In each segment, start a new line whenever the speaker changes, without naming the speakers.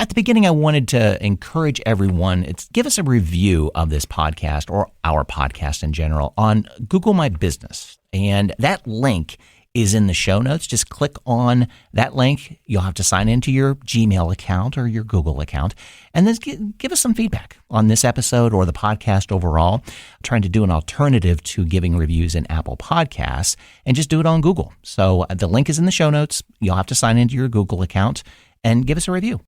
At the beginning, I wanted to encourage everyone, give us a review of this podcast or our podcast in general on Google My Business. And that link is in the show notes. Just click on that link. You'll have to sign into your Gmail account or your Google account. And then give us some feedback on this episode or the podcast overall. I'm trying to do an alternative to giving reviews in Apple Podcasts and just do it on Google. So the link is in the show notes. You'll have to sign into your Google account and give us a review.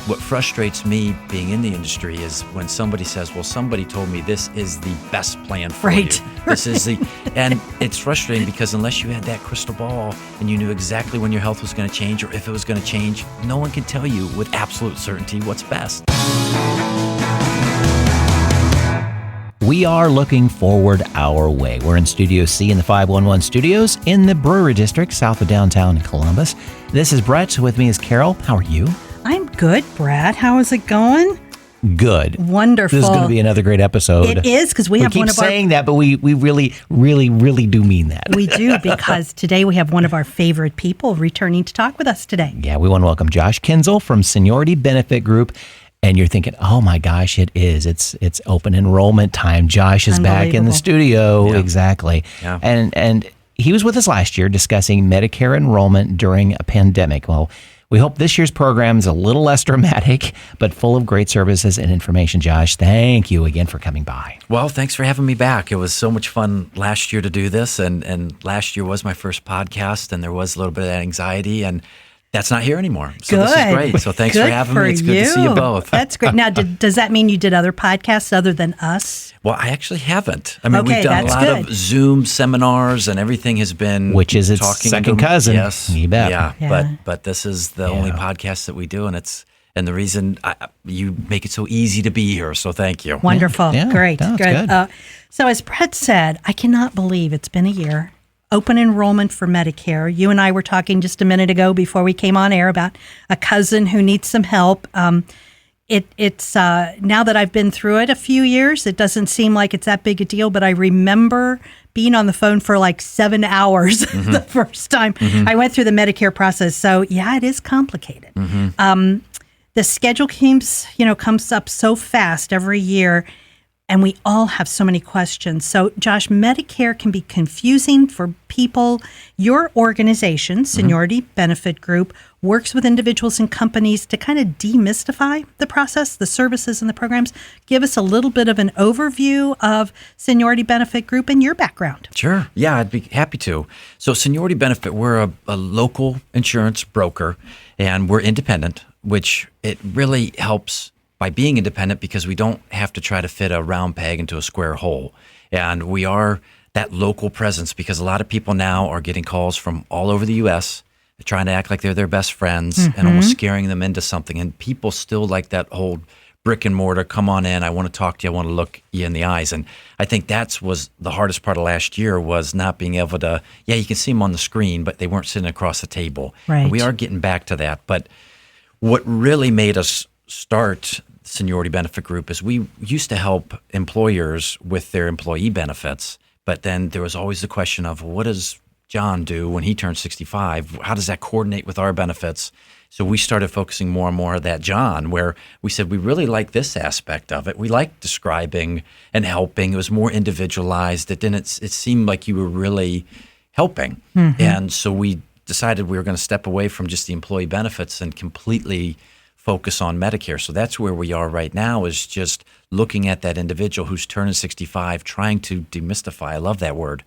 What frustrates me being in the industry is when somebody says, well, somebody told me this is the best plan for you. This is and it's frustrating because unless you had that crystal ball and you knew exactly when your health was going to change or if it was going to change, no one can tell you with absolute certainty what's best.
We are looking forward our way. We're in Studio C in the 511 Studios in the Brewery District, south of downtown Columbus. This is Brett. With me is Carol. How are you?
I'm good, Brad. How is it going?
Good.
Wonderful.
This is going to be another great episode.
It is, because we have one of our...
keep saying that, but we really, really, really do mean that.
We do, because today we have one of our favorite people returning to talk with us today.
Yeah, we want to welcome Josh Kinzel from Seniority Benefit Group. And you're thinking, oh my gosh, it is. It's open enrollment time. Josh is back in the studio.
Yeah.
Exactly.
Yeah.
And he was with us last year discussing Medicare enrollment during a pandemic. Well, we hope this year's program is a little less dramatic, but full of great services and information. Josh, thank you again for coming by.
Well, thanks for having me back. It was so much fun last year to do this, and last year was my first podcast, and there was a little bit of anxiety, and that's not here anymore. So
Good.
This is great. So thanks for having me. It's good to see you both.
That's great. Now, does that mean you did other podcasts other than us?
Well, I actually haven't. I mean,
Okay,
we've done a
that's
lot
good.
of Zoom seminars, and everything has been
Which is its
talking
second
to,
cousin.
Yes,
You bet.
Yeah. But this is the only podcast that we do, and the reason you make it so easy to be here. So thank you.
Wonderful.
Yeah.
Great.
No, it's
Good.
good.
So as Brett said, I cannot believe it's been a year. Open enrollment for Medicare. You and I were talking just a minute ago before we came on air about a cousin who needs some help. It's now that I've been through it a few years, it doesn't seem like it's that big a deal, but I remember being on the phone for like 7 hours the first time I went through the Medicare process. So yeah, it is complicated. The schedule comes up so fast every year, and we all have so many questions. So, Josh, Medicare can be confusing for people. Your organization, Seniority Benefit Group, works with individuals and companies to kind of demystify the process, the services, and the programs. Give us a little bit of an overview of Seniority Benefit Group and your background.
Sure. Yeah, I'd be happy to. So Seniority Benefit, we're a local insurance broker, and we're independent, which it really helps by being independent because we don't have to try to fit a round peg into a square hole. And we are that local presence because a lot of people now are getting calls from all over the U.S. They're trying to act like they're their best friends and almost scaring them into something. And people still like that whole brick and mortar, come on in, I want to talk to you, I want to look you in the eyes. And I think was the hardest part of last year was not being able to, you can see them on the screen, but they weren't sitting across the table.
Right.
And we are getting back to that. But what really made us start Seniority Benefit Group is we used to help employers with their employee benefits, but then there was always the question of what does John do when he turns 65? How does that coordinate with our benefits? So we started focusing more and more on that John, where we said we really like this aspect of it. We like describing and helping. It was more individualized. It seemed like you were really helping. And so we decided we were going to step away from just the employee benefits and completely focus on Medicare. So that's where we are right now, is just looking at that individual who's turning 65, trying to demystify. I love that word.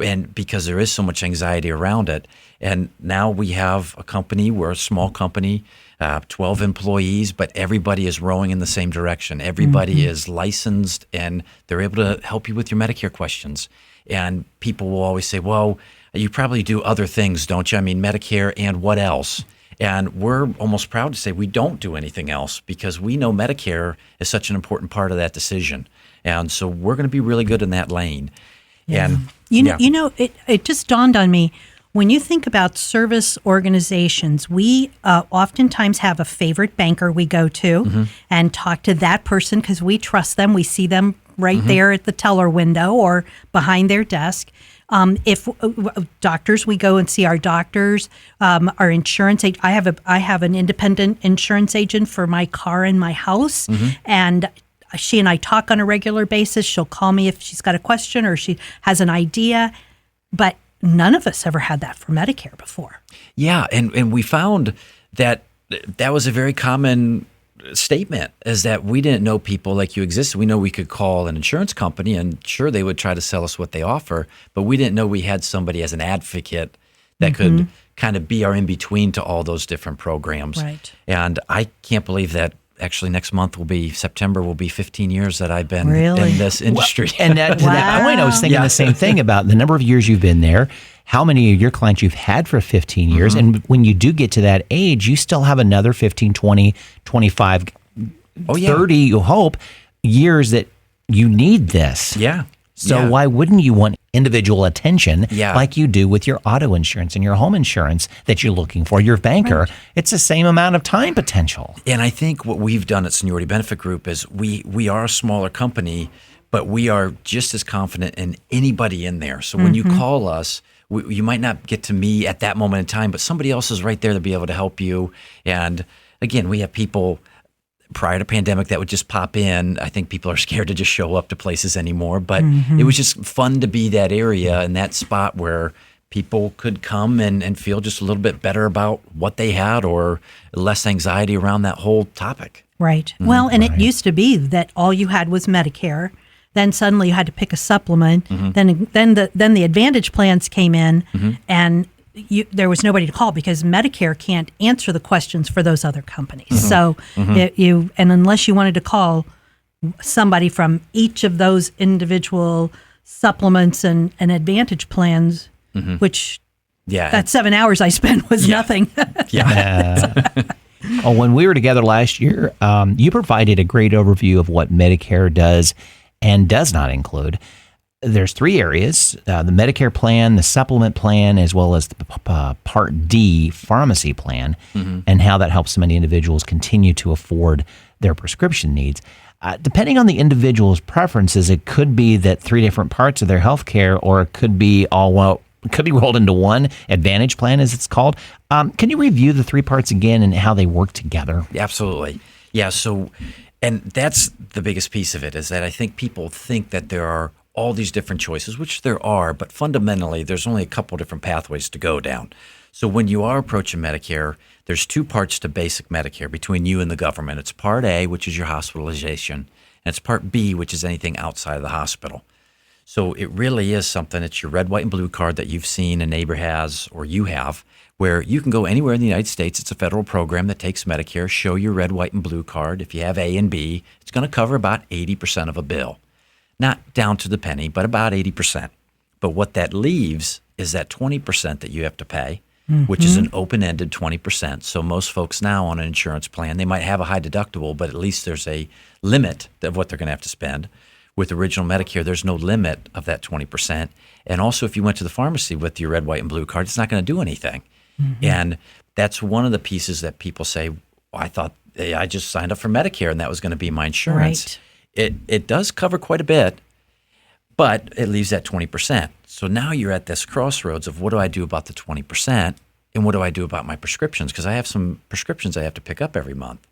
And because there is so much anxiety around it. And now we have a company, we're a small company, 12 employees, but everybody is rowing in the same direction. Everybody is licensed, and they're able to help you with your Medicare questions. And people will always say, well, you probably do other things, don't you? I mean, Medicare and what else? And we're almost proud to say we don't do anything else because we know Medicare is such an important part of that decision. And so we're going to be really good in that lane.
Yeah.
And
it just dawned on me, when you think about service organizations, we oftentimes have a favorite banker we go to and talk to that person because we trust them. We see them right there at the teller window or behind their desk. If doctors, we go and see our doctors, our insurance agent. I have an independent insurance agent for my car and my house, and she and I talk on a regular basis. She'll call me if she's got a question or she has an idea, but none of us ever had that for Medicare before.
Yeah, and we found that was a very common statement, is that we didn't know people like you existed. We know we could call an insurance company and sure, they would try to sell us what they offer, but we didn't know we had somebody as an advocate that could kind of be our in-between to all those different programs.
Right.
And I can't believe that actually next month September will be 15 years that I've been
Really?
in this industry.
And to that point, I was thinking the same thing about the number of years you've been there, how many of your clients you've had for 15 years. And when you do get to that age, you still have another 15, 20, 25, 30, you hope, years that you need this.
Yeah.
So why wouldn't you want individual attention like you do with your auto insurance and your home insurance that you're looking for, your banker? Right. It's the same amount of time potential.
And I think what we've done at Seniority Benefit Group is we are a smaller company, but we are just as confident in anybody in there. So when you call us, you might not get to me at that moment in time, but somebody else is right there to be able to help you. And again, we have people prior to pandemic that would just pop in. I think people are scared to just show up to places anymore, but it was just fun to be that area and that spot where people could come and feel just a little bit better about what they had or less anxiety around that whole topic.
Right. Well, and it used to be that all you had was Medicare. Then suddenly you had to pick a supplement. Then the Advantage plans came in, and there was nobody to call because Medicare can't answer the questions for those other companies. So and unless you wanted to call somebody from each of those individual supplements and Advantage plans, which that 7 hours I spent was nothing.
When we were together last year, you provided a great overview of what Medicare does and does not include. There's 3 areas, the Medicare plan, the supplement plan, as well as the Part D pharmacy plan, and how that helps so many individuals continue to afford their prescription needs. Depending on the individual's preferences, it could be that 3 different parts of their health care, or it could be it could be rolled into one Advantage plan, as it's called. Can you review the 3 parts again and how they work together?
Absolutely. Yeah. So, and that's the biggest piece of it, is that I think people think that there are all these different choices, which there are, but fundamentally there's only a couple different pathways to go down. So when you are approaching Medicare, there's 2 parts to basic Medicare between you and the government. It's Part A, which is your hospitalization, and it's Part B, which is anything outside of the hospital. So it really is something. It's your red, white, and blue card that you've seen a neighbor has or you have, where you can go anywhere in the United States. It's a federal program that takes Medicare. Show your red, white, and blue card. If you have A and B, it's going to cover about 80% of a bill. Not down to the penny, but about 80%. But what that leaves is that 20% that you have to pay, which is an open-ended 20%. So most folks now on an insurance plan, they might have a high deductible, but at least there's a limit of what they're going to have to spend. With original Medicare, there's no limit of that 20%. And also, if you went to the pharmacy with your red, white, and blue card, it's not going to do anything. And that's one of the pieces that people say, well, I thought I just signed up for Medicare and that was going to be my insurance. Right. It does cover quite a bit, but it leaves that 20%. So now you're at this crossroads of what do I do about the 20% and what do I do about my prescriptions? Because I have some prescriptions I have to pick up every month.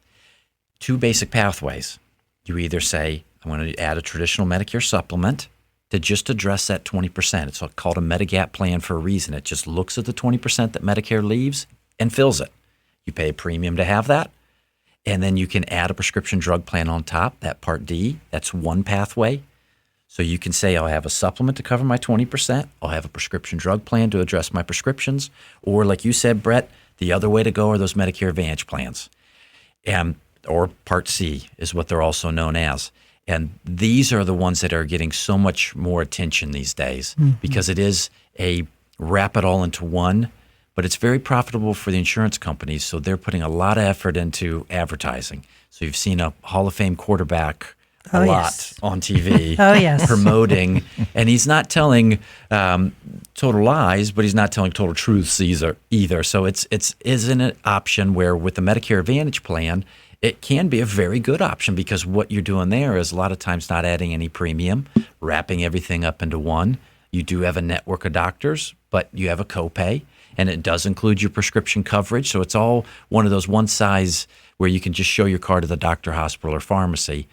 2 basic pathways. You either say, I'm going to add a traditional Medicare supplement to just address that 20%. It's called a Medigap plan for a reason. It just looks at the 20% that Medicare leaves and fills it. You pay a premium to have that. And then you can add a prescription drug plan on top, that Part D. That's one pathway. So you can say, I'll have a supplement to cover my 20%. I'll have a prescription drug plan to address my prescriptions. Or like you said, Brett, the other way to go are those Medicare Advantage plans. Or Part C is what they're also known as. And these are the ones that are getting so much more attention these days because it is a wrap it all into one. But it's very profitable for the insurance companies, so they're putting a lot of effort into advertising. So you've seen a Hall of Fame quarterback a lot on TV promoting, and he's not telling total lies, but he's not telling total truths either. So it's isn't an option where with the Medicare Advantage plan, it can be a very good option because what you're doing there is a lot of times not adding any premium, wrapping everything up into one. You do have a network of doctors, but you have a copay, and it does include your prescription coverage. So it's all one of those one size where you can just show your card to the doctor, hospital, or pharmacy.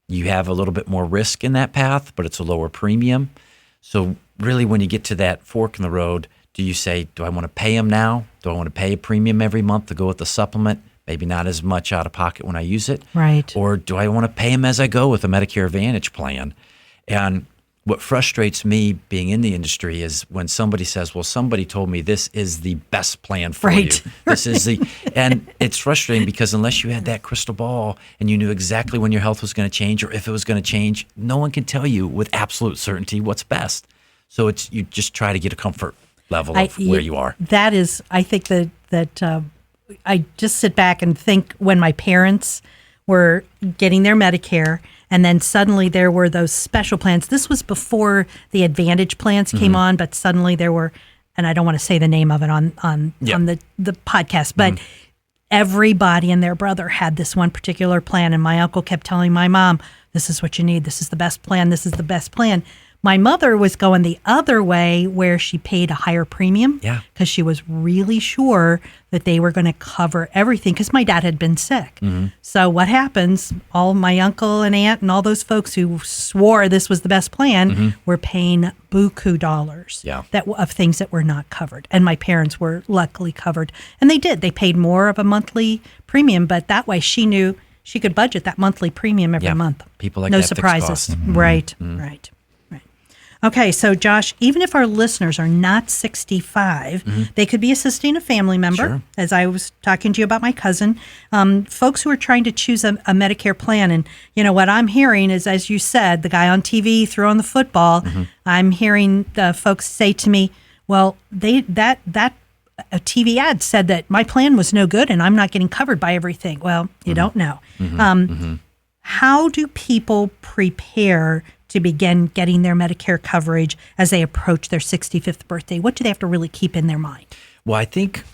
You have a little bit more risk in that path, but it's a lower premium. So really, when you get to that fork in the road, do you say, do I want to pay them now? Do I want to pay a premium every month to go with the supplement? Maybe not as much out of pocket when I use it.
Right.
Or do I want to pay them as I go with a Medicare Advantage plan? And what frustrates me being in the industry is when somebody says, well, somebody told me this is the best plan for you. This is and it's frustrating because unless you had that crystal ball and you knew exactly when your health was going to change or if it was going to change, no one can tell you with absolute certainty what's best. So you just try to get a comfort level of where you are.
That is, I think that I just sit back and think when my parents were getting their Medicare, and then suddenly there were those special plans. This was before the Advantage plans came on, but suddenly there were, and I don't want to say the name of it on the podcast, but everybody and their brother had this one particular plan, and my uncle kept telling my mom, this is what you need. This is the best plan. This is the best plan. My mother was going the other way where she paid a higher premium because she was really sure that they were going to cover everything because my dad had been sick. So what happens, all my uncle and aunt and all those folks who swore this was the best plan were paying buku dollars of things that were not covered. And my parents were luckily covered. And they did. They paid more of a monthly premium, but that way she knew she could budget that monthly premium every month.
People like
no
that
surprises. Right. Okay, so Josh, even if our listeners are not 65, they could be assisting a family member, as I was talking to you about my cousin, folks who are trying to choose a Medicare plan. And, you know, what I'm hearing is, as you said, the guy on TV throwing the football, I'm hearing the folks say to me, well, that a TV ad said that my plan was no good and I'm not getting covered by everything. Well, you don't know. How do people prepare to begin getting their Medicare coverage as they approach their 65th birthday? What do they have to really keep in their mind?
Well, I think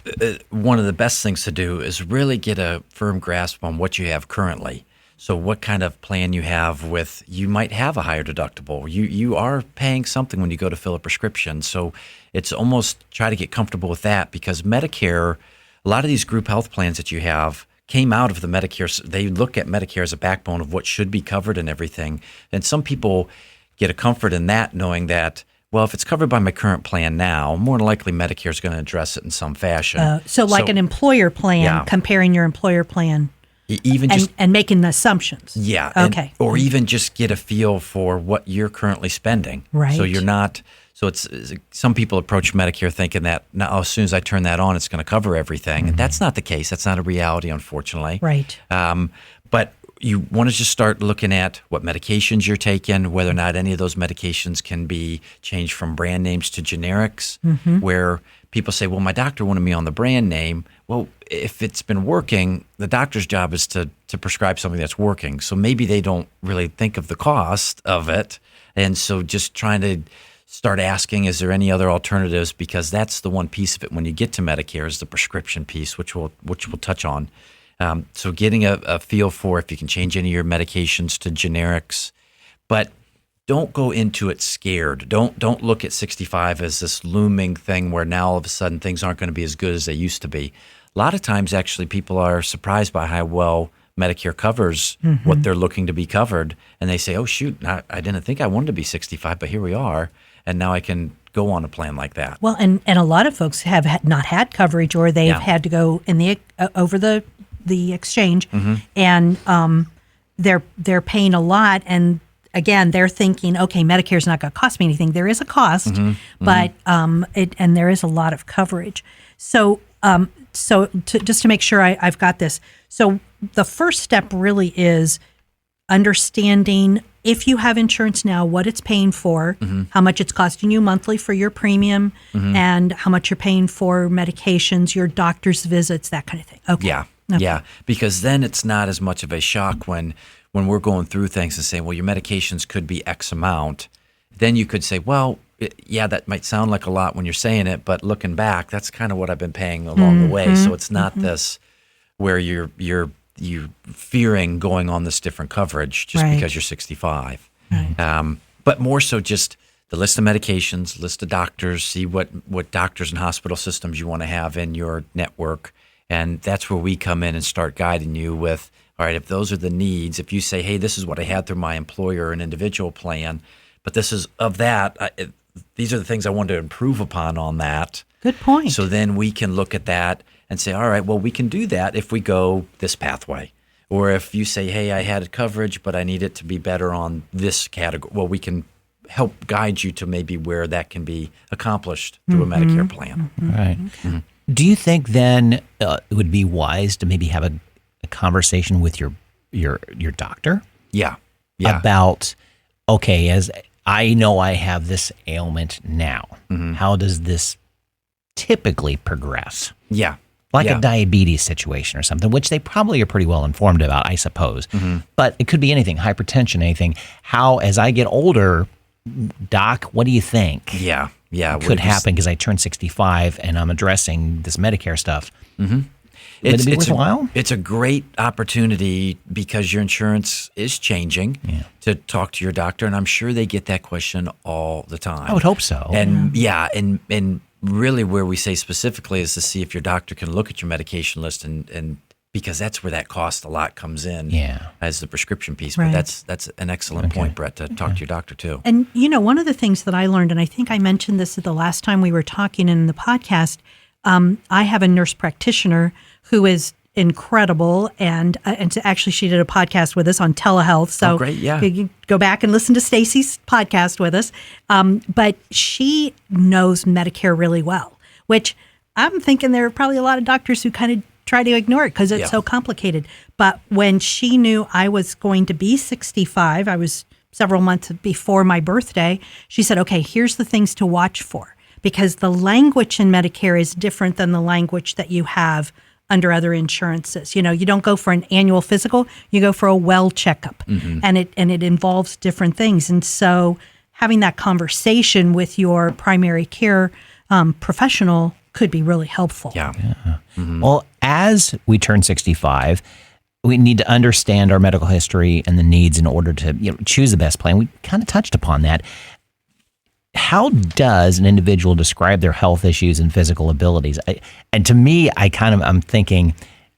one of the best things to do is really get a firm grasp on what you have currently. So what kind of plan you have with, you might have a higher deductible. You are paying something when you go to fill a prescription. So it's almost try to get comfortable with that, because Medicare, a lot of these group health plans that you have came out of the Medicare. They look at Medicare as a backbone of what should be covered and everything. And some people get a comfort in that, knowing that, well, if it's covered by my current plan now, more than likely Medicare is going to address it in some fashion.
So an employer plan, comparing your employer plan.
Even
and making assumptions.
Yeah.
Okay.
Or even just get a feel for what you're currently spending.
Right.
So you're not. So it's some people approach Medicare thinking that now, as soon as I turn that on, it's going to cover everything. And that's not the case. That's not a reality, unfortunately.
Right.
But you want to just start looking at what medications you're taking, whether or not any of those medications can be changed from brand names to generics, where people say, well, my doctor wanted me on the brand name. Well, if it's been working, the doctor's job is to prescribe something that's working. So maybe they don't really think of the cost of it. And so just trying to start asking, is there any other alternatives? Because that's the one piece of it when you get to Medicare is the prescription piece, which we'll touch on. So getting a feel for if you can change any of your medications to generics, but don't go into it scared. Don't look at 65 as this looming thing where now all of a sudden things aren't going to be as good as they used to be. A lot of times, actually, people are surprised by how well Medicare covers what they're looking to be covered, and they say, "Oh shoot, I didn't think I wanted to be 65, but here we are, and now I can go on a plan like that."
Well, and a lot of folks have not had coverage, or they've had to go in the over the exchange, and they're paying a lot, and again, they're thinking, okay, Medicare's not going to cost me anything. There is a cost, but and there is a lot of coverage. So, just to make sure I've got this. So the first step really is understanding, if you have insurance now, what it's paying for, how much it's costing you monthly for your premium, and how much you're paying for medications, your doctor's visits, that kind of thing. Okay.
Yeah. Okay. Yeah. Because then it's not as much of a shock when we're going through things and saying, well, your medications could be X amount. Then you could say, well, that might sound like a lot when you're saying it, but looking back, that's kind of what I've been paying along the way. So it's not this where you're fearing going on this different coverage just because you're 65.
Right.
But more so just the list of medications, list of doctors, see what doctors and hospital systems you want to have in your network. And that's where we come in and start guiding you with, all right, if those are the needs, if you say, hey, this is what I had through my employer and individual plan, but this is of that, these are the things I want to improve upon on that.
Good point.
So then we can look at that and say, all right, well, we can do that if we go this pathway. Or if you say, hey, I had coverage, but I need it to be better on this category, well, we can help guide you to maybe where that can be accomplished through a Medicare plan.
Right. Do you think then it would be wise to maybe have a conversation with your doctor?
Yeah.
About, okay, as I know I have this ailment now, how does this typically progress?
Yeah.
Like a diabetes situation or something, which they probably are pretty well informed about, I suppose. But it could be anything, hypertension, anything. How, as I get older, Doc, what do you think?
Yeah.
Could happen because I turned 65 and I'm addressing this Medicare stuff. Would it be worthwhile?
It's a great opportunity because your insurance is changing to talk to your doctor, and I'm sure they get that question all the time.
I would hope so.
And and really where we say specifically is to see if your doctor can look at your medication list and because that's where that cost a lot comes in as the prescription piece.
Right.
But that's an excellent point, Brett, to talk to your doctor too.
And, one of the things that I learned, and I think I mentioned this the last time we were talking in the podcast, I have a nurse practitioner who is incredible, and actually she did a podcast with us on telehealth. So
great, yeah.
You can go back and listen to Stacy's podcast with us. But she knows Medicare really well, which I'm thinking there are probably a lot of doctors who kind of try to ignore it because it's so complicated. But when she knew I was going to be 65, I was several months before my birthday, she said, okay, here's the things to watch for, because the language in Medicare is different than the language that you have under other insurances. You don't go for an annual physical, you go for a well checkup, and it involves different things. And so having that conversation with your primary care professional could be really helpful.
Yeah.
Well, as we turn 65, we need to understand our medical history and the needs in order to choose the best plan. We kind of touched upon that. How does an individual describe their health issues and physical abilities? And to me, I'm thinking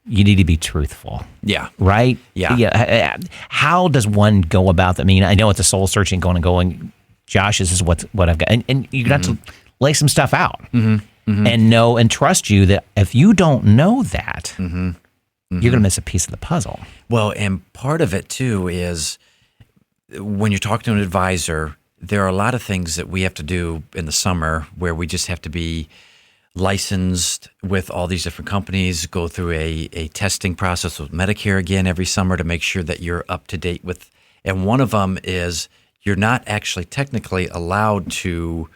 you need to be truthful.
Yeah.
Right?
Yeah.
How does one go about that? I mean, I know it's a soul searching going, Josh, this is what I've got. And you got to lay some stuff out and know and trust you that if you don't know that, you're going to miss a piece of the puzzle.
Well, and part of it too is when you're talking to an advisor, there are a lot of things that we have to do in the summer where we just have to be licensed with all these different companies, go through a testing process with Medicare again every summer to make sure that you're up to date with. And one of them is you're not actually technically allowed to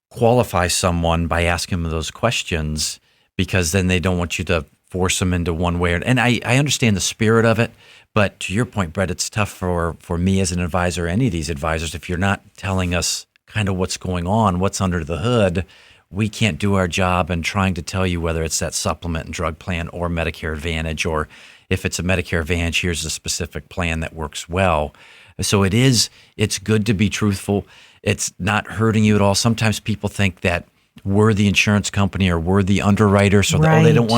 qualify someone by asking them those questions because then they don't want you to force them into one way. And I understand the spirit of it. But to your point, Brett, it's tough for me as an advisor, any of these advisors, if you're not telling us kind of what's going on, what's under the hood, we can't do our job in trying to tell you whether it's that supplement and drug plan or Medicare Advantage, or if it's a Medicare Advantage, here's a specific plan that works well. So it's good to be truthful. It's not hurting you at all. Sometimes people think that we're the insurance company or we're the underwriter, so they don't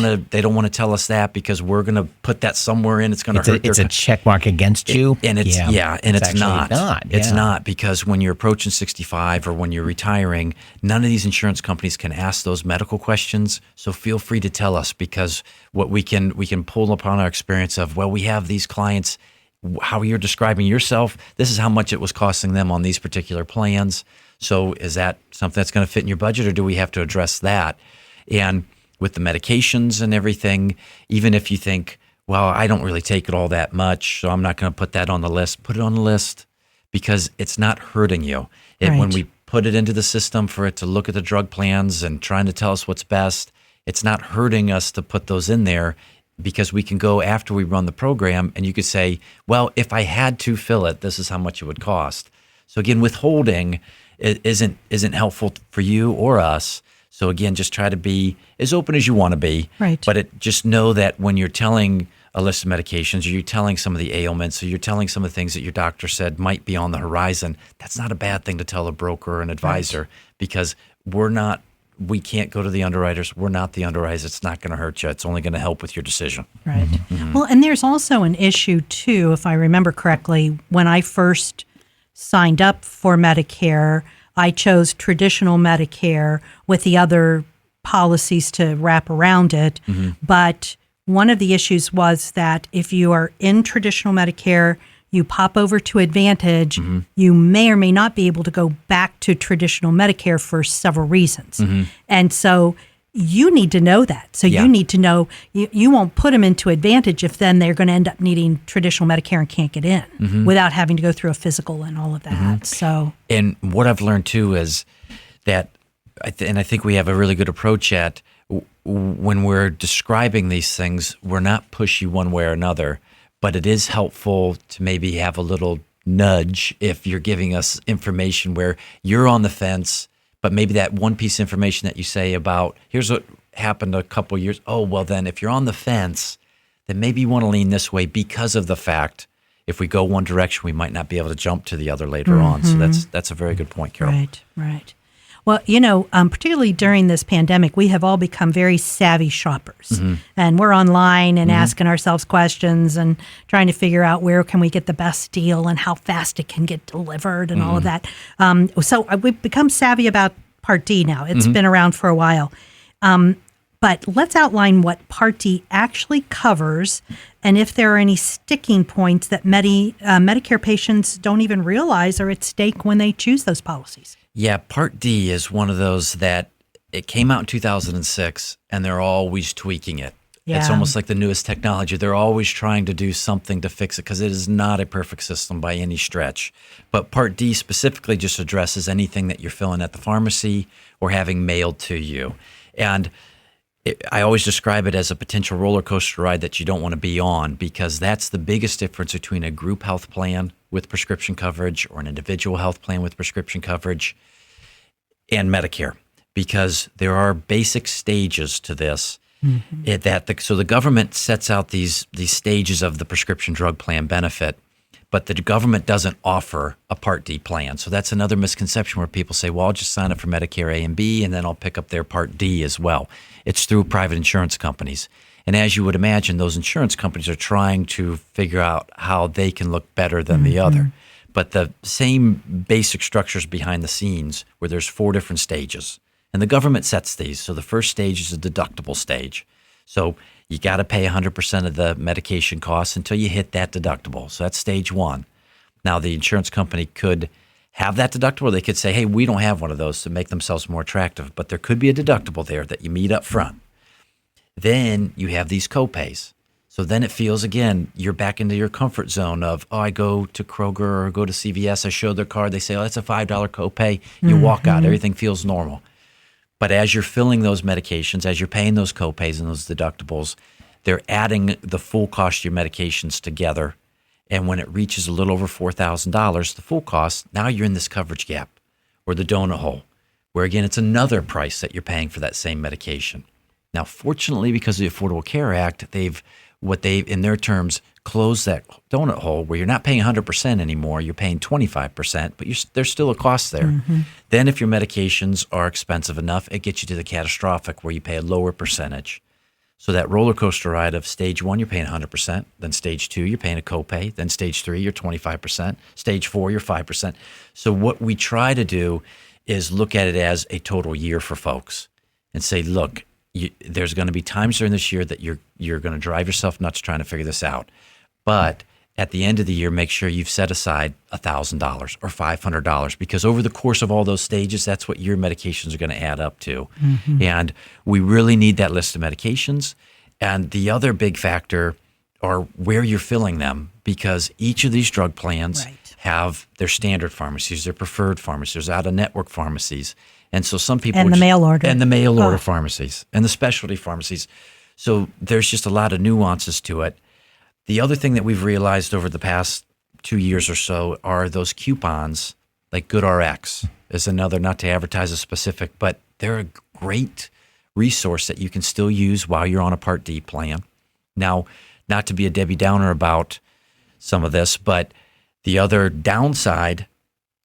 want to tell us that because we're going to put that somewhere in. It's going to hurt.
It's a check mark against you,
and it's it's not. It's
Yeah.
not, because when you're approaching 65 or when you're retiring, none of these insurance companies can ask those medical questions. So feel free to tell us, because what we can pull upon our experience of, well, we have these clients, how you're describing yourself, this is how much it was costing them on these particular plans. So is that something that's going to fit in your budget, or do we have to address that? And with the medications and everything, even if you think, well, I don't really take it all that much, so I'm not going to put that on the list, put it on the list, because it's not hurting you. When we put it into the system for it to look at the drug plans and trying to tell us what's best, it's not hurting us to put those in there, because we can go after we run the program and you could say, well, if I had to fill it, this is how much it would cost. So again, withholding isn't helpful for you or us. So again, just try to be as open as you want to be.
Right.
But just know that when you're telling a list of medications, or you're telling some of the ailments, or you're telling some of the things that your doctor said might be on the horizon, that's not a bad thing to tell a broker or an advisor, because we can't go to the underwriters. We're not the underwriters. It's not going to hurt you. It's only going to help with your decision.
Right. Well, and there's also an issue too, if I remember correctly, when I first signed up for Medicare, I chose traditional Medicare with the other policies to wrap around it. But one of the issues was that if you are in traditional Medicare, you pop over to Advantage, you may or may not be able to go back to traditional Medicare for several reasons. And so you need to know that. So you need to know, you won't put them into Advantage if then they're going to end up needing traditional Medicare and can't get in without having to go through a physical and all of that. So,
and what I've learned too is that, and I think we have a really good approach at, when we're describing these things, we're not pushy one way or another, but it is helpful to maybe have a little nudge if you're giving us information where you're on the fence, but maybe that one piece of information that you say about, here's what happened a couple years. Oh, well then if you're on the fence, then maybe you want to lean this way because of the fact if we go one direction, we might not be able to jump to the other later on. So that's a very good point, Carol.
Right. Well, particularly during this pandemic, we have all become very savvy shoppers. And we're online and asking ourselves questions and trying to figure out where can we get the best deal and how fast it can get delivered and all of that. So we've become savvy about Part D now. It's been around for a while. But let's outline what Part D actually covers and if there are any sticking points that Medicare patients don't even realize are at stake when they choose those policies.
Yeah, Part D is one of those that it came out in 2006 and they're always tweaking it. Yeah. It's almost like the newest technology. They're always trying to do something to fix it because it is not a perfect system by any stretch. But Part D specifically just addresses anything that you're filling at the pharmacy or having mailed to you. And I always describe it as a potential roller coaster ride that you don't want to be on, because that's the biggest difference between a group health plan with prescription coverage or an individual health plan with prescription coverage and Medicare, because there are basic stages to this. So the government sets out these stages of the prescription drug plan benefit, but the government doesn't offer a Part D plan. So that's another misconception where people say, well, I'll just sign up for Medicare A and B, and then I'll pick up their Part D as well. It's through private insurance companies. And as you would imagine, those insurance companies are trying to figure out how they can look better than the other. But the same basic structures behind the scenes, where there's 4 different stages. And the government sets these. So the first stage is a deductible stage. So you got to pay 100% of the medication costs until you hit that deductible. So that's stage 1. Now, the insurance company could have that deductible. They could say, hey, we don't have one of those to make themselves more attractive. But there could be a deductible there that you meet up front. Then you have these copays. So then it feels, again, you're back into your comfort zone of, I go to Kroger or go to CVS, I show their card, they say, that's a $5 copay. You walk out, everything feels normal. But as you're filling those medications, as you're paying those copays and those deductibles, they're adding the full cost of your medications together. And when it reaches a little over $4,000, the full cost, now you're in this coverage gap or the donut hole, where again, it's another price that you're paying for that same medication. Now, fortunately, because of the Affordable Care Act, they've in their terms, closed that donut hole where you're not paying 100% anymore. You're paying 25%, but there's still a cost there. Then if your medications are expensive enough, it gets you to the catastrophic where you pay a lower percentage. So that roller coaster ride of stage 1, you're paying 100%. Then stage 2, you're paying a copay. Then stage 3, you're 25%. Stage 4, you're 5%. So what we try to do is look at it as a total year for folks and say, look, there's going to be times during this year that you're going to drive yourself nuts trying to figure this out. But at the end of the year, make sure you've set aside $1,000 or $500, because over the course of all those stages, that's what your medications are going to add up to. And we really need that list of medications. And the other big factor are where you're filling them, because each of these drug plans have their standard pharmacies, their preferred pharmacies, there's out-of-network pharmacies. And so some people...
And the mail order.
And the mail order pharmacies and the specialty pharmacies. So there's just a lot of nuances to it. The other thing that we've realized over the past 2 years or so are those coupons, like GoodRx is another, not to advertise a specific, but they're a great resource that you can still use while you're on a Part D plan. Now not to be a Debbie Downer about some of this, but the other downside,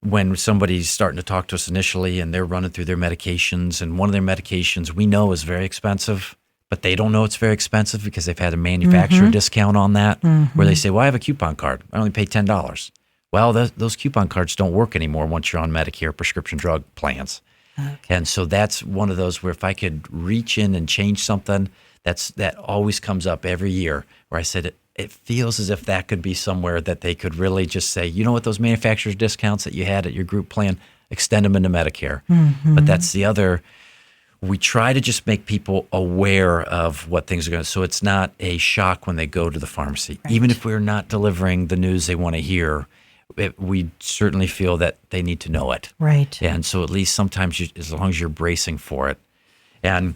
when somebody's starting to talk to us initially and they're running through their medications, and one of their medications we know is very expensive, but they don't know it's very expensive because they've had a manufacturer discount on that, where they say, well, I have a coupon card. I only pay $10. Well, those coupon cards don't work anymore once you're on Medicare prescription drug plans. Okay. And so that's one of those where if I could reach in and change something, that always comes up every year, where I said it feels as if that could be somewhere that they could really just say, you know what, those manufacturer's discounts that you had at your group plan, extend them into Medicare. But that's the other. We try to just make people aware of what things are going to, so it's not a shock when they go to the pharmacy. Right. Even if we're not delivering the news they want to hear, we certainly feel that they need to know it.
Right.
And so at least sometimes, as long as you're bracing for it. And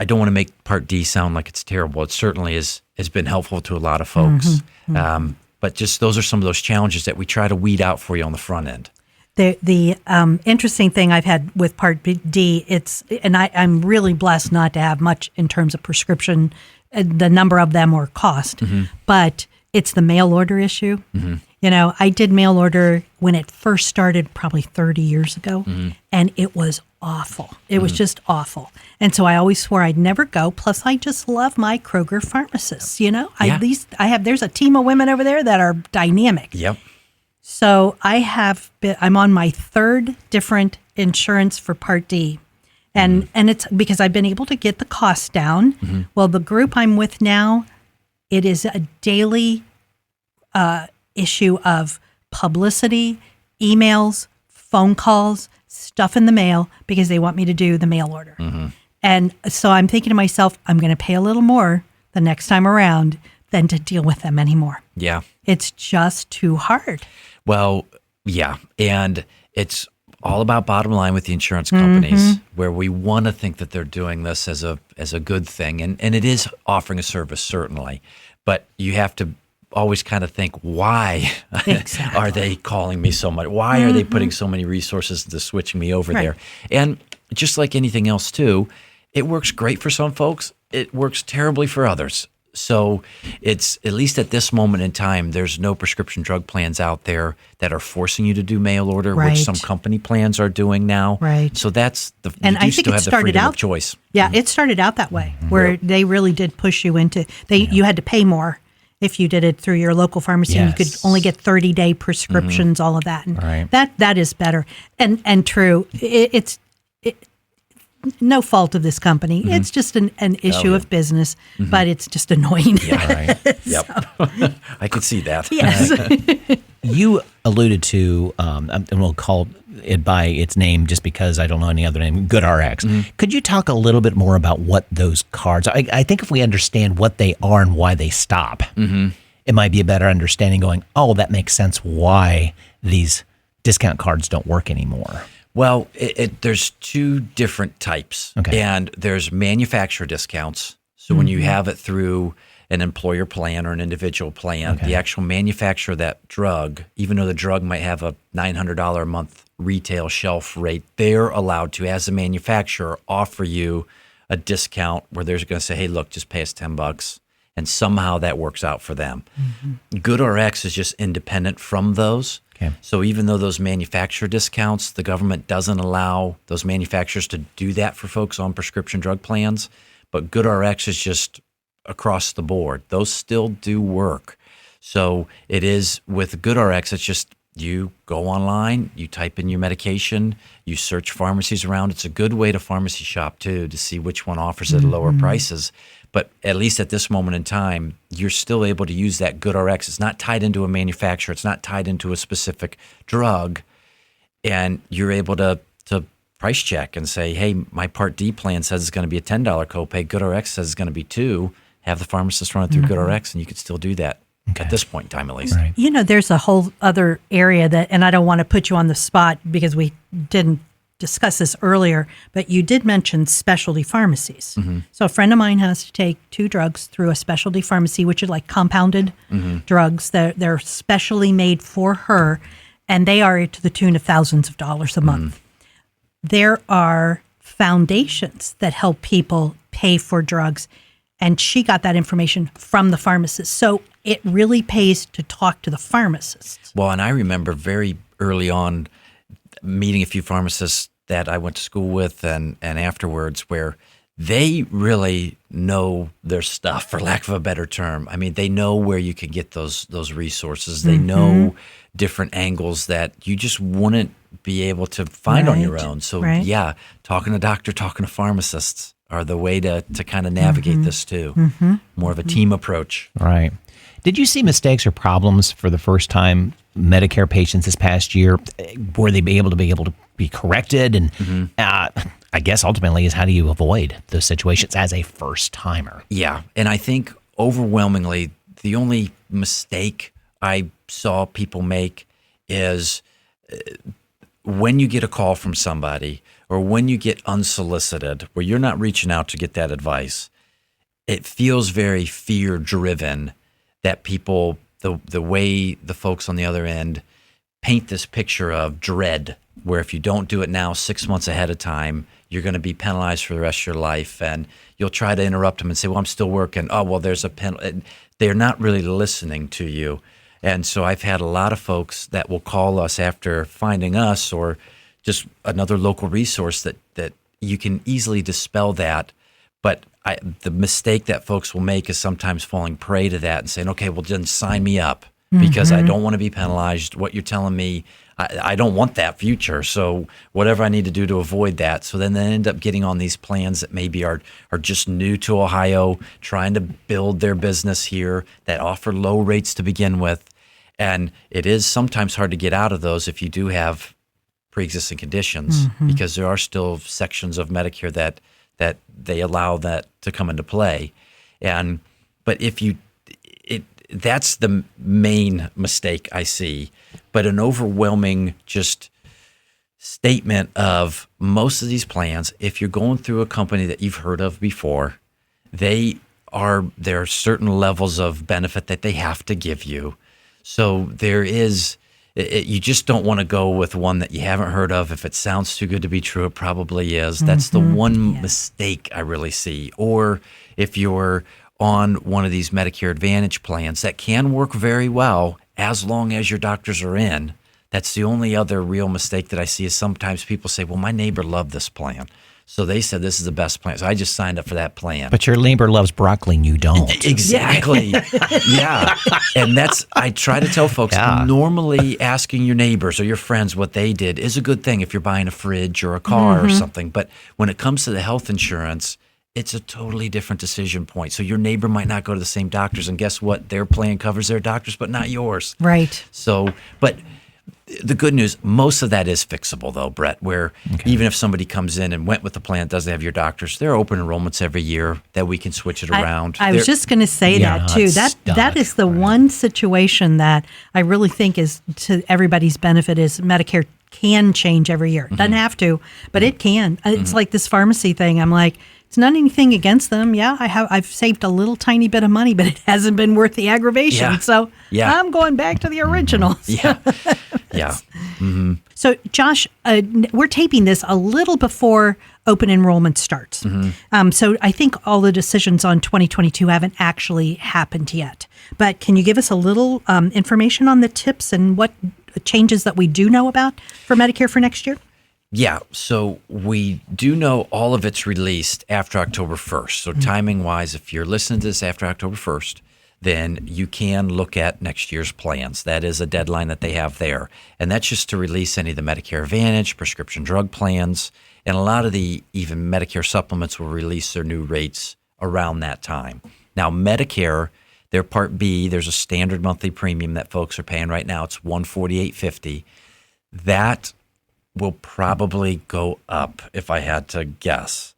I don't want to make Part D sound like it's terrible. It certainly has been helpful to a lot of folks. But just those are some of those challenges that we try to weed out for you on the front end.
The interesting thing I've had with Part D, I'm really blessed not to have much in terms of prescription, the number of them or cost, but it's the mail order issue. You know, I did mail order when it first started probably 30 years ago, and it was awful. It was just awful. And so I always swore I'd never go. Plus, I just love my Kroger pharmacists, you know. There's a team of women over there that are dynamic.
Yep.
So I'm on my third different insurance for Part D. And it's because I've been able to get the costs down. Well, the group I'm with now, it is a daily issue of publicity, emails, phone calls, stuff in the mail, because they want me to do the mail order. And so I'm thinking to myself, I'm going to pay a little more the next time around than to deal with them anymore.
Yeah.
It's just too hard.
Well, yeah. And it's all about bottom line with the insurance companies, where we want to think that they're doing this as a good thing. And it is offering a service, certainly. But you have to always kind of think, why are they calling me so much? Why are they putting so many resources into switching me over there? And just like anything else, too, it works great for some folks. It works terribly for others. So it's, at least at this moment in time, there's no prescription drug plans out there that are forcing you to do mail order, which some company plans are doing now.
Right.
So that's the,
and
you
I
do
think
still
it
have the
started
freedom
out
of choice.
Yeah, it started out that way, where they really did push you into, you had to pay more if you did it through your local pharmacy.
Yes.
You could only get 30-day prescriptions, all of that. And that is better. And true, it's no fault of this company. It's just an issue of business, but it's just annoying.
Yeah, Yep. I could see that.
Yes.
You alluded to, and we'll call it by its name just because I don't know any other name, GoodRx. Could you talk a little bit more about what those cards are? I think if we understand what they are and why they stop, it might be a better understanding going, oh, that makes sense why these discount cards don't work anymore.
Well, there's two different types. And there's manufacturer discounts. So when you have it through an employer plan or an individual plan, the actual manufacturer of that drug, even though the drug might have a $900 a month retail shelf rate, they're allowed to, as a manufacturer, offer you a discount where they're going to say, hey, look, just pay us $10. And somehow that works out for them. GoodRx is just independent from those. So even though those manufacturer discounts, the government doesn't allow those manufacturers to do that for folks on prescription drug plans, but GoodRx is just across the board. Those still do work. So it is with GoodRx, it's just you go online, you type in your medication, you search pharmacies around. It's a good way to pharmacy shop too, to see which one offers it at lower prices. But at least at this moment in time, you're still able to use that GoodRx. It's not tied into a manufacturer. It's not tied into a specific drug. And you're able to price check and say, hey, my Part D plan says it's going to be a $10 copay. GoodRx says it's going to be $2. Have the pharmacist run it through GoodRx, and you could still do that at this point in time, at least.
You know, there's a whole other area that, and I don't want to put you on the spot because we didn't discuss this earlier, but you did mention specialty pharmacies. So a friend of mine has to take 2 drugs through a specialty pharmacy, which are like compounded drugs. They're specially made for her, and they are to the tune of thousands of dollars a month. There are foundations that help people pay for drugs. and she got that information from the pharmacist. So it really pays to talk to the pharmacist.
Well, and I remember very early on meeting a few pharmacists that I went to school with and afterwards where they really know their stuff, for lack of a better term. I mean, they know where you can get those resources. They know different angles that you just wouldn't be able to find on your own. So yeah, talking to doctor, talking to pharmacists are the way to kind of navigate this too. More of a team approach.
Right. Did you see mistakes or problems for the first time Medicare patients this past year? Were they able to be corrected? And I guess ultimately is how do you avoid those situations as a first timer?
Yeah. And I think overwhelmingly, the only mistake I saw people make is when you get a call from somebody or when you get unsolicited, where you're not reaching out to get that advice, it feels very fear-driven that people, the way the folks on the other end paint this picture of dread, where if you don't do it now 6 months ahead of time, you're going to be penalized for the rest of your life. And you'll try to interrupt them and say, well, I'm still working. Oh, well, there's a penalty. They're not really listening to you. And so I've had a lot of folks that will call us after finding us or just another local resource that you can easily dispel that. But the mistake that folks will make is sometimes falling prey to that and saying, okay, well, then sign me up because I don't want to be penalized. What you're telling me, I don't want that future. So whatever I need to do to avoid that. So then they end up getting on these plans that maybe are just new to Ohio, trying to build their business here, that offer low rates to begin with. And it is sometimes hard to get out of those if you do have pre-existing conditions, because there are still sections of Medicare that they allow that to come into play. But that's the main mistake I see. But an overwhelming just statement of most of these plans, if you're going through a company that you've heard of before, there are certain levels of benefit that they have to give you. So you just don't want to go with one that you haven't heard of. If it sounds too good to be true, it probably is. That's the one mistake I really see. Or if you're on one of these Medicare Advantage plans that can work very well as long as your doctors are in, that's the only other real mistake that I see is sometimes people say, well, my neighbor loved this plan. So they said this is the best plan. So I just signed up for that plan.
But your neighbor loves broccoli and you don't.
Exactly. Yeah. And I try to tell folks, normally asking your neighbors or your friends what they did is a good thing if you're buying a fridge or a car or something. But when it comes to the health insurance, it's a totally different decision point. So your neighbor might not go to the same doctors. And guess what? Their plan covers their doctors, but not yours.
Right.
So, but the good news, most of that is fixable, though, Brett, where even if somebody comes in and went with the plan that doesn't have your doctors, there are open enrollments every year that we can switch it around.
I was just going to say that, too. That is the one situation that I really think is to everybody's benefit is Medicare can change every year. Doesn't have to, but it can. It's like this pharmacy thing. I'm like, it's not anything against them. Yeah, I've saved a little tiny bit of money, but it hasn't been worth the aggravation.
Yeah.
So I'm going back to the originals.
Yeah.
So Josh, we're taping this a little before open enrollment starts. So I think all the decisions on 2022 haven't actually happened yet. But can you give us a little information on the tips and what changes that we do know about for Medicare for next year?
Yeah, so we do know all of it's released after October 1st. So timing-wise, if you're listening to this after October 1st, then you can look at next year's plans. That is a deadline that they have there. And that's just to release any of the Medicare Advantage, prescription drug plans, and a lot of the even Medicare supplements will release their new rates around that time. Now, Medicare, their Part B, there's a standard monthly premium that folks are paying right now. It's $148.50. That will probably go up if I had to guess.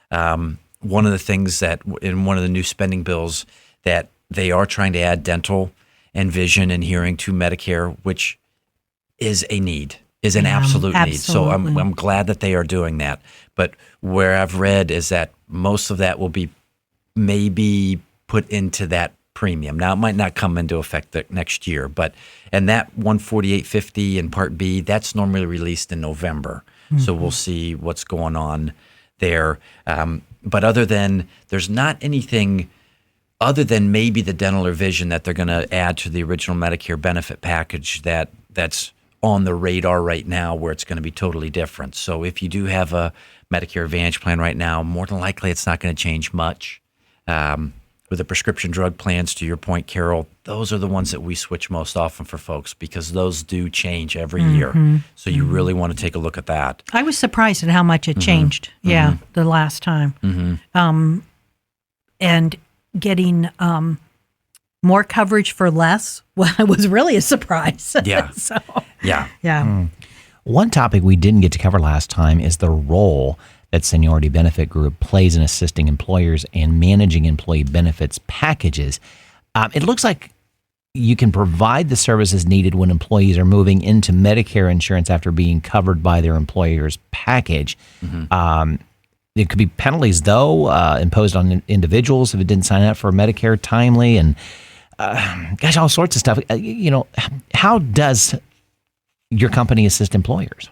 One of the things that in one of the new spending bills that they are trying to add dental and vision and hearing to Medicare, which is a need, is an absolute need. So I'm glad that they are doing that. But where I've read is that most of that will be maybe put into that premium. Now, it might not come into effect next year, and that $148.50 in Part B, that's normally released in November. So we'll see what's going on there. But there's not anything other than maybe the dental or vision that they're going to add to the original Medicare benefit package that's on the radar right now, where it's going to be totally different. So if you do have a Medicare Advantage plan right now, more than likely it's not going to change much. With the prescription drug plans, to your point, Carol, those are the ones that we switch most often for folks because those do change every year. So you really want to take a look at that.
I was surprised at how much it changed. Yeah, the last time. And getting more coverage for less was really a surprise.
Yeah.
Yeah.
One topic we didn't get to cover last time is the role that Seniority Benefit Group plays in assisting employers and managing employee benefits packages. It looks like you can provide the services needed when employees are moving into Medicare insurance after being covered by their employer's package. There could be penalties, though, imposed on individuals if it didn't sign up for Medicare timely, and all sorts of stuff. How does your company assist employers?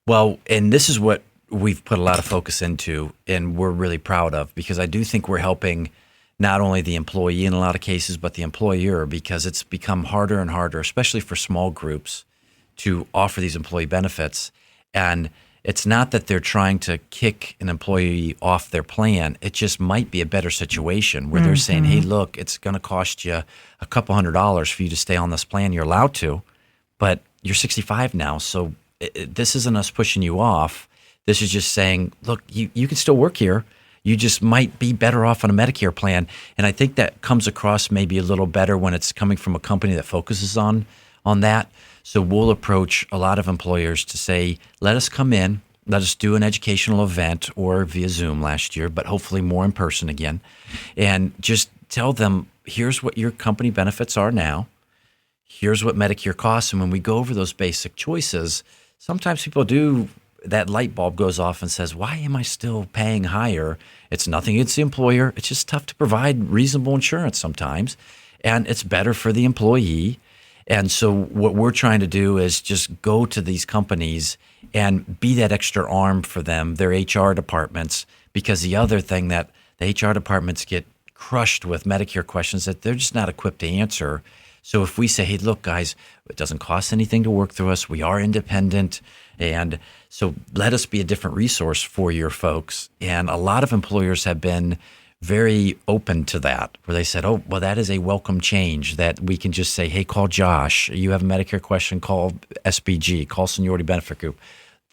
Well, and this is what we've put a lot of focus into, and we're really proud of, because I do think we're helping not only the employee in a lot of cases, but the employer, because it's become harder and harder, especially for small groups, to offer these employee benefits. And it's not that they're trying to kick an employee off their plan. It just might be a better situation where they're saying, hey, look, it's going to cost you a couple $100s for you to stay on this plan. You're allowed to, but you're 65 now. So this isn't us pushing you off. This is just saying, look, you can still work here. You just might be better off on a Medicare plan. And I think that comes across maybe a little better when it's coming from a company that focuses on that. So we'll approach a lot of employers to say, let us come in, let us do an educational event, or via Zoom last year, but hopefully more in person again, and just tell them, here's what your company benefits are now. Here's what Medicare costs. And when we go over those basic choices, sometimes people that light bulb goes off and says, why am I still paying higher? It's nothing against the employer. It's just tough to provide reasonable insurance sometimes. And it's better for the employee. And so what we're trying to do is just go to these companies and be that extra arm for them, their HR departments, because the other thing that the HR departments get crushed with Medicare questions that they're just not equipped to answer. So if we say, hey, look, guys, it doesn't cost anything to work through us. We are independent. And so let us be a different resource for your folks. And a lot of employers have been very open to that, where they said, oh, well, that is a welcome change, that we can just say, hey, call Josh. You have a Medicare question, call SBG, call Seniority Benefit Group.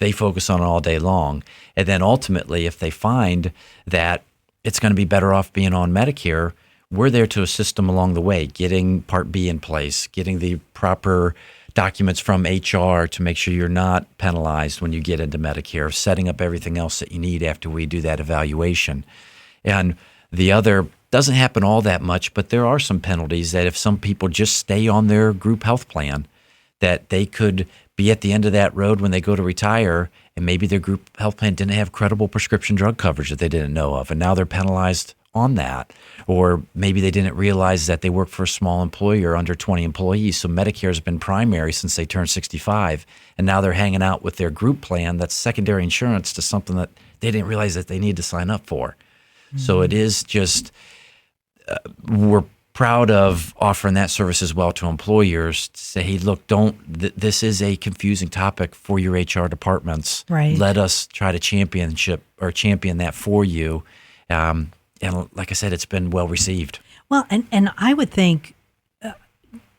They focus on it all day long. And then ultimately, if they find that it's going to be better off being on Medicare, we're there to assist them along the way, getting Part B in place, getting the proper documents from HR to make sure you're not penalized when you get into Medicare, setting up everything else that you need after we do that evaluation. And the other doesn't happen all that much, but there are some penalties that if some people just stay on their group health plan, that they could be at the end of that road when they go to retire, and maybe their group health plan didn't have credible prescription drug coverage that they didn't know of, and now they're penalized on that. Or maybe they didn't realize that they work for a small employer under 20 employees, so Medicare has been primary since they turned 65, and now they're hanging out with their group plan that's secondary insurance to something that they didn't realize that they need to sign up for. So it is just, we're proud of offering that service as well to employers to say, hey, look, this is a confusing topic for your HR departments.
Right.
Let us try to champion that for you. And like I said, it's been well received.
Well, and I would think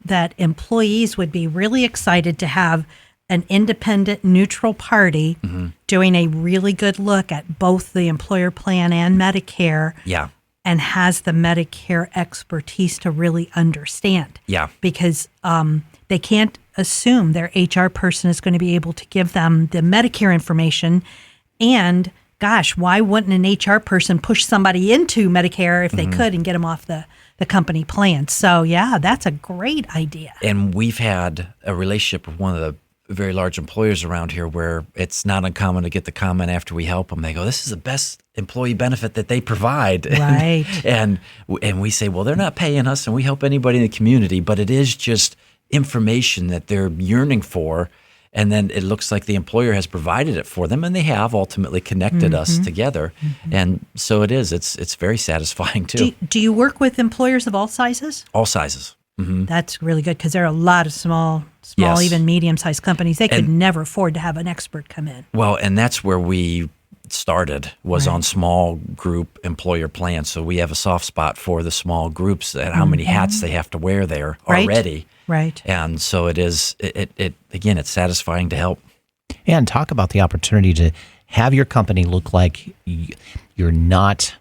that employees would be really excited to have an independent, neutral party doing a really good look at both the employer plan and Medicare.
Yeah.
And has the Medicare expertise to really understand.
Yeah.
Because they can't assume their HR person is going to be able to give them the Medicare information. And gosh, why wouldn't an HR person push somebody into Medicare if they could and get them off the company plan? So yeah, that's a great idea.
And we've had a relationship with one of the very large employers around here where it's not uncommon to get the comment after we help them. They go, this is the best employee benefit that they provide.
Right.
and we say, well, they're not paying us and we help anybody in the community, but it is just information that they're yearning for. And then it looks like the employer has provided it for them, and they have ultimately connected us together. And so it's very satisfying too.
Do you work with employers of all sizes?
All sizes.
That's really good because there are a lot of small,
Yes.
even medium-sized companies. They could never afford to have an expert come in.
Well, and that's where we started, was on small group employer plans. So we have a soft spot for the small groups and how many hats they have to wear there already.
Right.
And so again, it's satisfying to help.
And talk about the opportunity to have your company look like you're not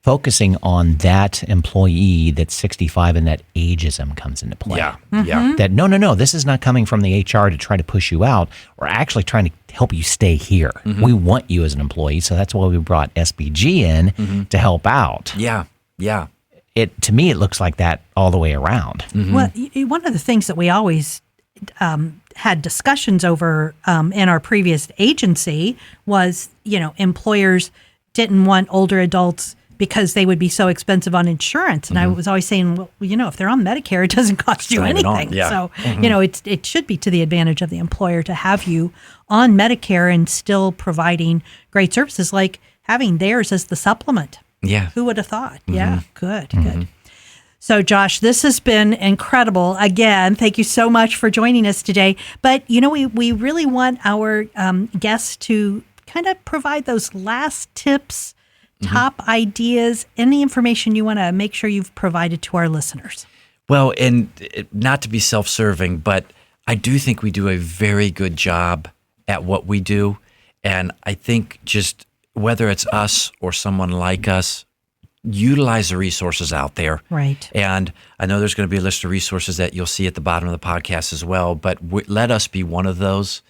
focusing on that employee that's 65 and that ageism comes into play.
Yeah. Yeah.
That no, this is not coming from the HR to try to push you out. We're actually trying to help you stay here. We want you as an employee, so that's why we brought SBG in to help out.
Yeah. Yeah.
To me, it looks like that all the way around.
Well, one of the things that we always had discussions over in our previous agency was, employers didn't want older adults because they would be so expensive on insurance. And I was always saying, well, if they're on Medicare, it doesn't cost you anything.
Yeah.
So, it should be to the advantage of the employer to have you on Medicare and still providing great services, like having theirs as the supplement.
Yeah.
Who would have thought? Yeah, good. So, Josh, this has been incredible. Again, thank you so much for joining us today. But, we really want our guests to kind of provide those last tips, top ideas, any information you want to make sure you've provided to our listeners.
Well, and not to be self-serving, but I do think we do a very good job at what we do. And I think just whether it's us or someone like us, utilize the resources out there.
Right.
And I know there's going to be a list of resources that you'll see at the bottom of the podcast as well, but let us be one of those,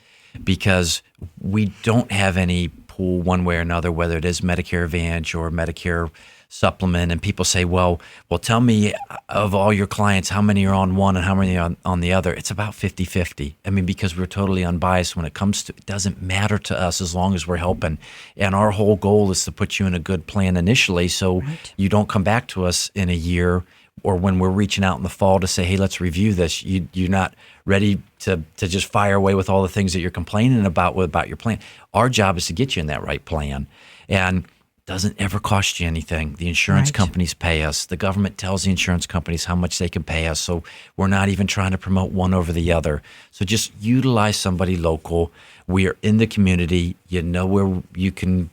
because we don't have any pool one way or another, whether it is Medicare Advantage or Medicare Supplement. And people say, well, tell me of all your clients, how many are on one and how many are on the other? It's about 50-50. I mean, because we're totally unbiased when it comes to, it doesn't matter to us as long as we're helping. And our whole goal is to put you in a good plan initially, so you don't come back to us in a year or when we're reaching out in the fall to say, hey, let's review this. You're not ready to just fire away with all the things that you're complaining about your plan. Our job is to get you in that right plan. And doesn't ever cost you anything. The insurance companies pay us. The government tells the insurance companies how much they can pay us. So we're not even trying to promote one over the other. So just utilize somebody local. We are in the community. Where you can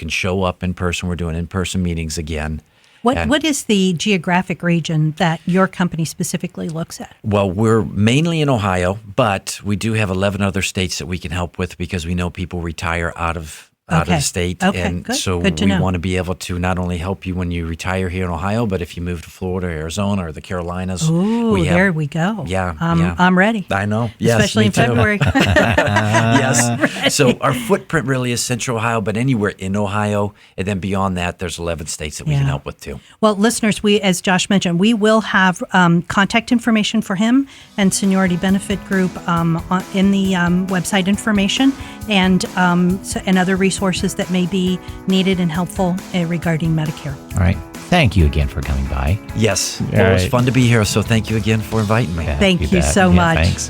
show up in person. We're doing in-person meetings again.
What is the geographic region that your company specifically looks at?
Well, we're mainly in Ohio, but we do have 11 other states that we can help with, because we know people retire out of the state.
Okay,
and
good.
so
Good to
we
know.
want to be able to not only help you when you retire here in Ohio, but if you move to Florida, Arizona, or the Carolinas.
Ooh, there we go.
Yeah,
I'm ready.
I know. Yes,
Especially
me
in
too.
February.
Yes. So our footprint really is Central Ohio, but anywhere in Ohio. And then beyond that, there's 11 states that we can help with too.
Well, listeners, as Josh mentioned, we will have contact information for him and Seniority Benefit Group in the website information, and other resources that may be needed and helpful regarding Medicare.
All right. Thank you again for coming by.
Yes. Well, it was fun to be here. So thank you again for inviting me.
Thank you
bet.
so much.
Thanks.